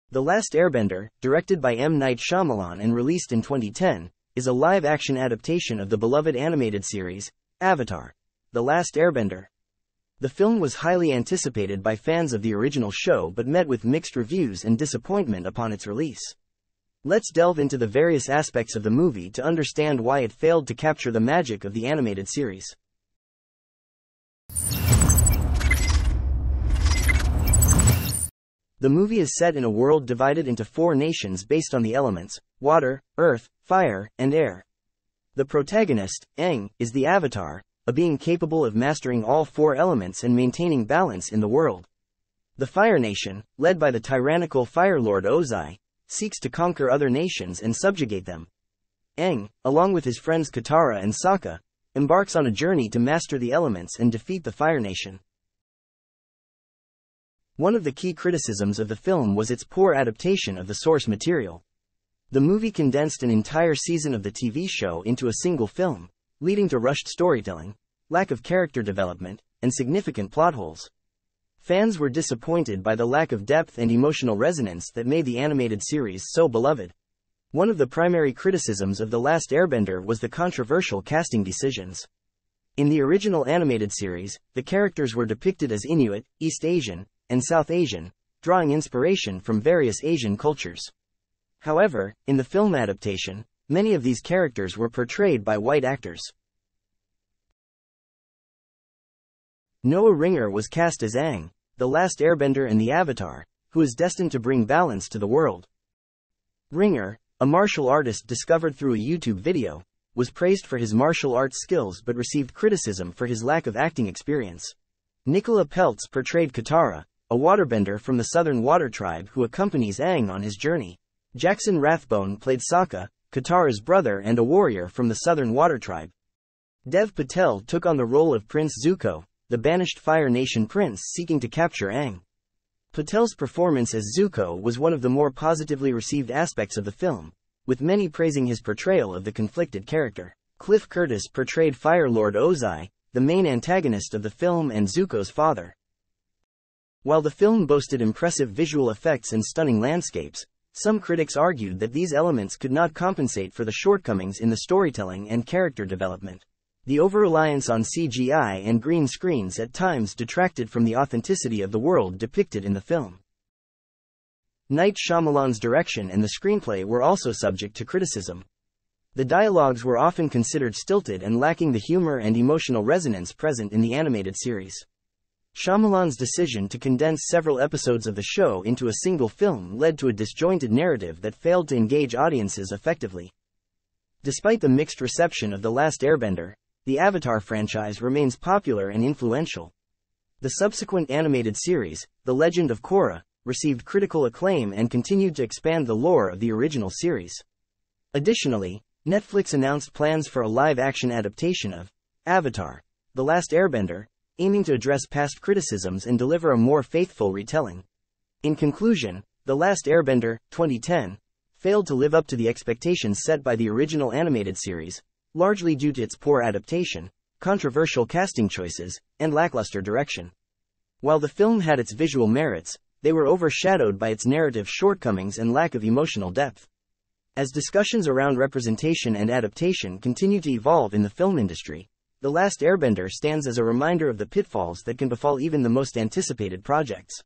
The Last Airbender, directed by M. Night Shyamalan and released in 2010, is a live-action adaptation of the beloved animated series, Avatar: The Last Airbender. The film was highly anticipated by fans of the original show but met with mixed reviews and disappointment upon its release. Let's delve into the various aspects of the movie to understand why it failed to capture the magic of the animated series. The movie is set in a world divided into 4 nations based on the elements: water, earth, fire, and air. The protagonist, Aang, is the Avatar, a being capable of mastering all 4 elements and maintaining balance in the world. The Fire Nation, led by the tyrannical Fire Lord Ozai, seeks to conquer other nations and subjugate them. Aang, along with his friends Katara and Sokka, embarks on a journey to master the elements and defeat the Fire Nation. One of the key criticisms of the film was its poor adaptation of the source material. The movie condensed an entire season of the TV show into a single film, leading to rushed storytelling, lack of character development, and significant plot holes. Fans were disappointed by the lack of depth and emotional resonance that made the animated series so beloved. One of the primary criticisms of The Last Airbender was the controversial casting decisions. In the original animated series, the characters were depicted as Inuit, East Asian, and South Asian, drawing inspiration from various Asian cultures. However, in the film adaptation, many of these characters were portrayed by white actors. Noah Ringer was cast as Aang, the Last Airbender and the Avatar, who is destined to bring balance to the world. Ringer, a martial artist discovered through a YouTube video, was praised for his martial arts skills but received criticism for his lack of acting experience. Nicola Peltz portrayed Katara, a waterbender from the Southern Water Tribe who accompanies Aang on his journey. Jackson Rathbone played Sokka, Katara's brother and a warrior from the Southern Water Tribe. Dev Patel took on the role of Prince Zuko, the banished Fire Nation prince seeking to capture Aang. Patel's performance as Zuko was one of the more positively received aspects of the film, with many praising his portrayal of the conflicted character. Cliff Curtis portrayed Fire Lord Ozai, the main antagonist of the film and Zuko's father. While the film boasted impressive visual effects and stunning landscapes, some critics argued that these elements could not compensate for the shortcomings in the storytelling and character development. The over-reliance on CGI and green screens at times detracted from the authenticity of the world depicted in the film. Night Shyamalan's direction and the screenplay were also subject to criticism. The dialogues were often considered stilted and lacking the humor and emotional resonance present in the animated series. Shyamalan's decision to condense several episodes of the show into a single film led to a disjointed narrative that failed to engage audiences effectively. Despite the mixed reception of The Last Airbender, the Avatar franchise remains popular and influential. The subsequent animated series, The Legend of Korra, received critical acclaim and continued to expand the lore of the original series. Additionally, Netflix announced plans for a live-action adaptation of Avatar: The Last Airbender, aiming to address past criticisms and deliver a more faithful retelling. In conclusion, The Last Airbender, 2010, failed to live up to the expectations set by the original animated series, largely due to its poor adaptation, controversial casting choices, and lackluster direction. While the film had its visual merits, they were overshadowed by its narrative shortcomings and lack of emotional depth. As discussions around representation and adaptation continue to evolve in the film industry, The Last Airbender stands as a reminder of the pitfalls that can befall even the most anticipated projects.